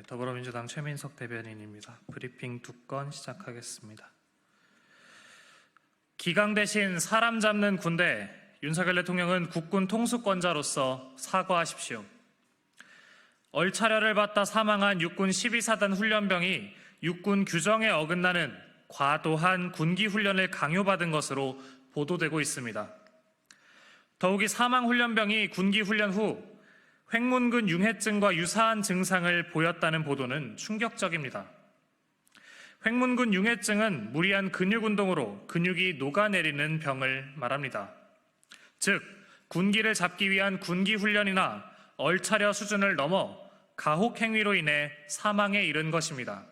더불어민주당 최민석 대변인입니다. 브리핑 2건 시작하겠습니다. 기강 대신 사람 잡는 군대, 윤석열 대통령은 국군 통수권자로서 사과하십시오. 얼차려를 받다 사망한 육군 12사단 훈련병이 육군 규정에 어긋나는 과도한 군기 훈련을 강요받은 것으로 보도되고 있습니다. 더욱이 사망 훈련병이 군기 훈련 후 횡문근 융해증과 유사한 증상을 보였다는 보도는 충격적입니다. 횡문근 융해증은 무리한 근육 운동으로 근육이 녹아내리는 병을 말합니다. 즉, 군기를 잡기 위한 군기 훈련이나 얼차려 수준을 넘어 가혹 행위로 인해 사망에 이른 것입니다.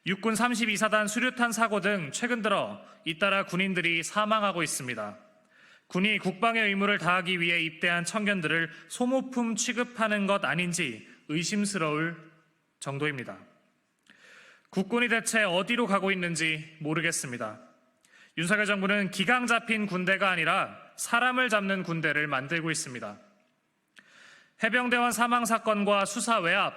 육군 32사단 수류탄 사고 등 최근 들어 잇따라 군인들이 사망하고 있습니다. 군이 국방의 의무를 다하기 위해 입대한 청년들을 소모품 취급하는 것 아닌지 의심스러울 정도입니다. 국군이 대체 어디로 가고 있는지 모르겠습니다. 윤석열 정부는 기강 잡힌 군대가 아니라 사람을 잡는 군대를 만들고 있습니다. 해병대원 사망 사건과 수사 외압,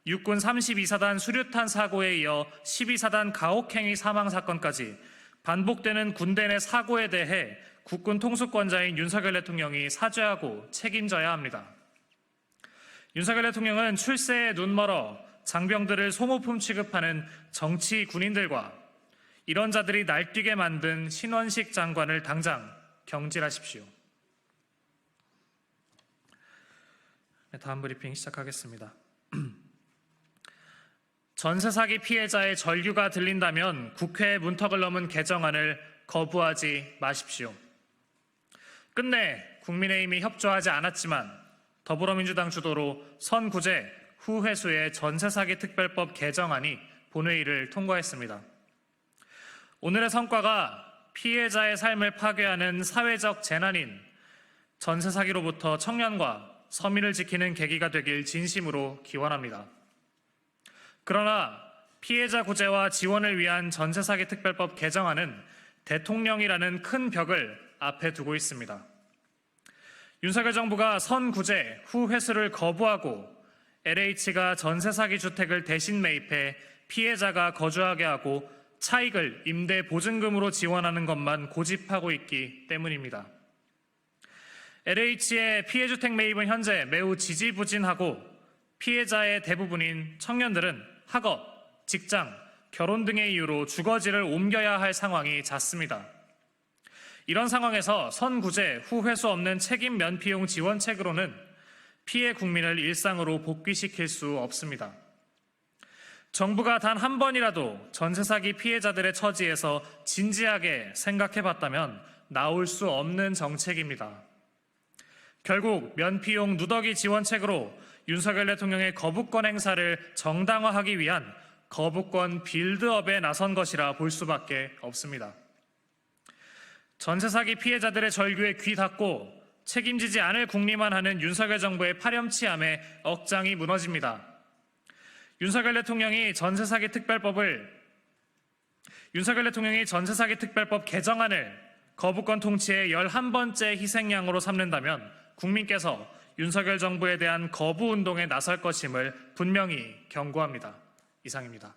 육군 32사단 수류탄 사고에 이어 12사단 가혹행위 사망 사건까지 반복되는 군대 내 사고에 대해 국군 통수권자인 윤석열 대통령이 사죄하고 책임져야 합니다. 윤석열 대통령은 출세에 눈멀어 장병들을 소모품 취급하는 정치 군인들과 이런 자들이 날뛰게 만든 신원식 장관을 당장 경질하십시오. 다음 브리핑 시작하겠습니다. 전세 사기 피해자의 절규가 들린다면 국회의 문턱을 넘은 개정안을 거부하지 마십시오. 끝내 국민의힘이 협조하지 않았지만 더불어민주당 주도로 선구제 후 회수의 전세 사기 특별법 개정안이 본회의를 통과했습니다. 오늘의 성과가 피해자의 삶을 파괴하는 사회적 재난인 전세 사기로부터 청년과 서민을 지키는 계기가 되길 진심으로 기원합니다. 그러나 피해자 구제와 지원을 위한 전세 사기 특별법 개정안은 대통령이라는 큰 벽을 앞에 두고 있습니다. 윤석열 정부가 선구제 후 회수를 거부하고 LH가 전세 사기 주택을 대신 매입해 피해자가 거주하게 하고 차익을 임대 보증금으로 지원하는 것만 고집하고 있기 때문입니다. LH의 피해주택 매입은 현재 매우 지지부진하고 피해자의 대부분인 청년들은 학업, 직장, 결혼 등의 이유로 주거지를 옮겨야 할 상황이 잦습니다. 이런 상황에서 선구제 후 회수 없는 책임 면피용 지원책으로는 피해 국민을 일상으로 복귀시킬 수 없습니다. 정부가 단 한 번이라도 전세 사기 피해자들의 처지에서 진지하게 생각해봤다면 나올 수 없는 정책입니다. 결국 면피용 누더기 지원책으로 윤석열 대통령의 거부권 행사를 정당화하기 위한 거부권 빌드업에 나선 것이라 볼 수밖에 없습니다. 전세 사기 피해자들의 절규에 귀 닫고 책임지지 않을 궁리만 하는 윤석열 정부의 파렴치함에 억장이 무너집니다. 윤석열 대통령이 전세 사기 특별법 개정안을 거부권 통치의 11번째 희생양으로 삼는다면 국민께서 윤석열 정부에 대한 거부 운동에 나설 것임을 분명히 경고합니다. 이상입니다.